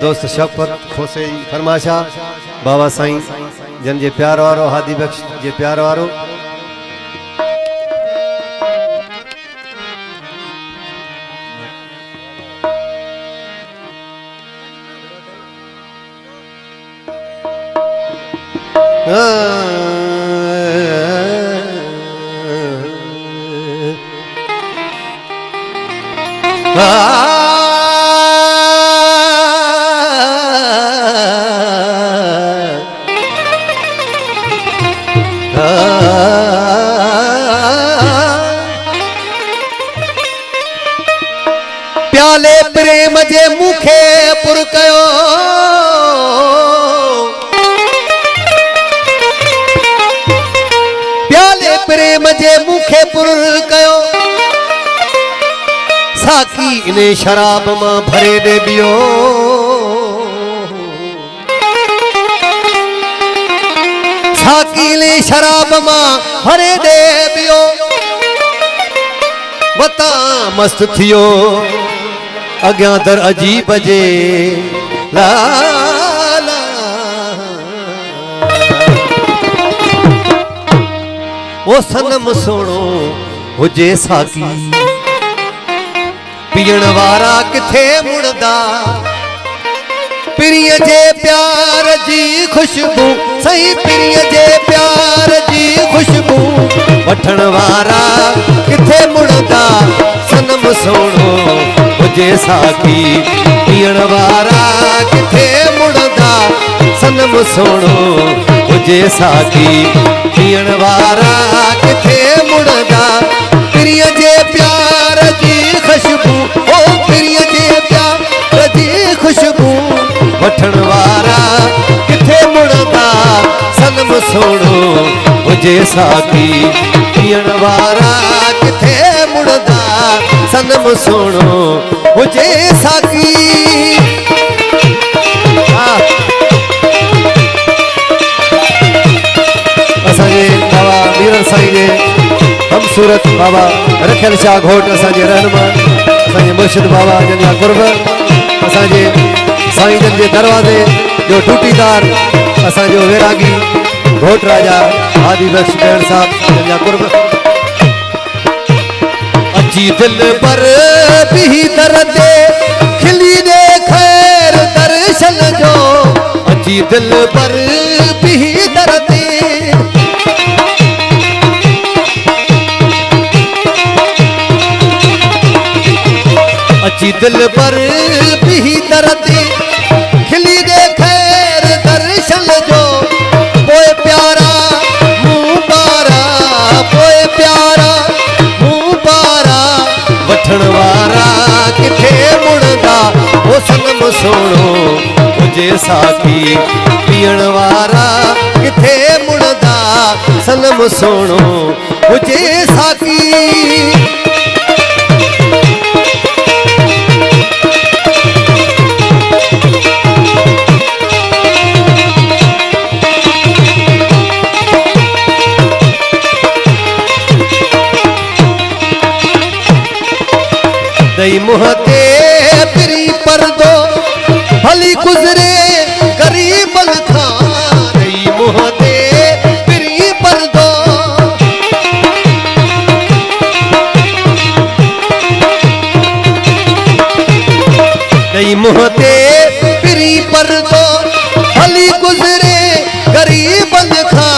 दोस्त शफ़क़त खोसे फरमाशा बाबा साईं जन जे प्यार वारो हादी बख्श जे प्यार वारो प्याले प्रेम जे मुखे पुर कयो प्याले प्रेम जे मुखे पुर कयो साकी इने शराब मां भरे दे बियो साकी इने शराब मां भरे दे बियो वता मस्त थियो अग्यां दर अजीब जे ला ला ओ सनम सोणो हुजे साकी पीण वारा किथे मुड़दा पिरिय जे प्यार जी खुशबू सही पिरिय जे प्यार जी खुशबू वठण वारा किथे मुड़दा सनम सोणो हुजे साकी पीण वारा किथे मुड़दा सनम सोणो हुजे साकी पीण वारा किथे मुड़दा पिरिय जे प्यार जी खुशबू ओ पिरिय जे प्यार जी खुशबू वठण वारा किथे मुड़दा सनम सोणो हुजे साकी पीण वारा किथे मुड़दा सनम सोणो हुजे साकी असांजे बाबा मीरन साईं जे हम सूरत बाबा रखियल शाह घोट असांजे रहनुमा असांजे मुर्शिद बाबा जन जा कुर्ब असांजे साईं जन जे दरवाजे जो टूटीदार असांजो वैरागी घोट राजा हादी बख्श बैर साहब जन जा कुर्ब अची दिल पर भी दर्द खिली दे खैर दर्शन जो अची दिल पर भी दर्द अची दिल पर भी दर्द खिली दे खैर दर्शन जो पोए प्यारा मुंह पारा पोए प्यारा मुंह पारा वठण वारा किथे मुड़दा ओ सनम सोणो हुजे साकी पीण वारा किथे मुड़दा सनम सोणो हुजे साकी दई मुहते पिरी परदो भली गुजरे गरीबन खां दई मुहते पिरी परदो दई मुहते पिरी परदो भली गुजरे गरीबन खां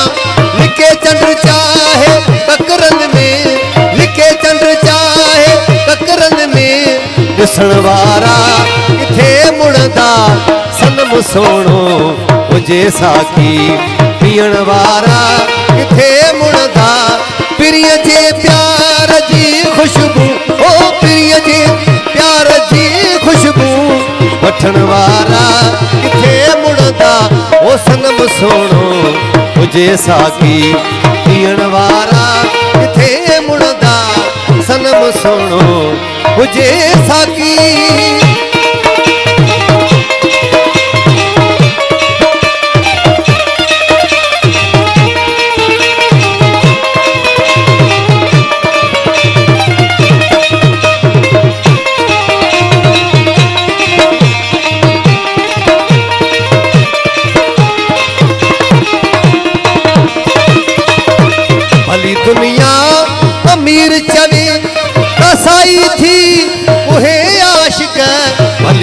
लिखे चंद्र चाहे ककरन में लिखे चंद्र चाहे ककरन में ॾिसण वारा किथे मुड़दा सनम सोणो हुजे साकी पीअण वारा किथे मुड़दा पिरिय जे प्यार जी खुशबू ओ पिरिय जे प्यार जी खुशबू वठण वारा किथे मुड़दा ओ सनम सोणो हुजे साकी पीअण वारा किथे मुड़दा सनम सोणो हुजे साकी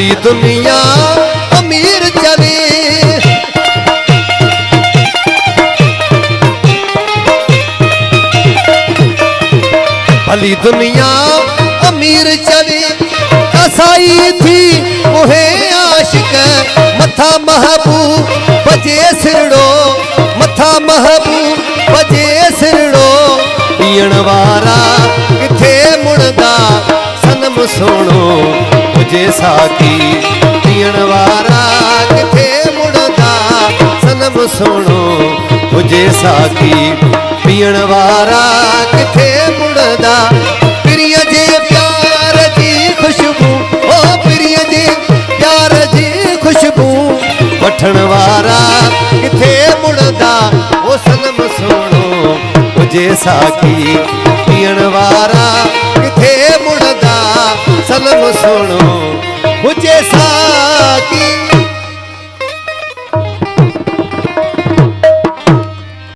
भली दुनिया अमीर चले भली दुनिया अमीर चले कसाई थी मुहे आशिक मथा महबूब बजे सिरड़ो मथा महबूब बजे सिरड़ो पीण वारा किथे मुड़दा सनम सोनो मुझे साकी पीण वारा किथे मुड़दा सनम सोनो मुझे साकी पीण वारा किथे मुड़दा प्रिय जे प्यार जी खुशबू ओ प्रिय जे प्यार जी खुशबू वठण वारा किथे मुड़दा ओ सनम सोनो मुझे साकी पीण वारा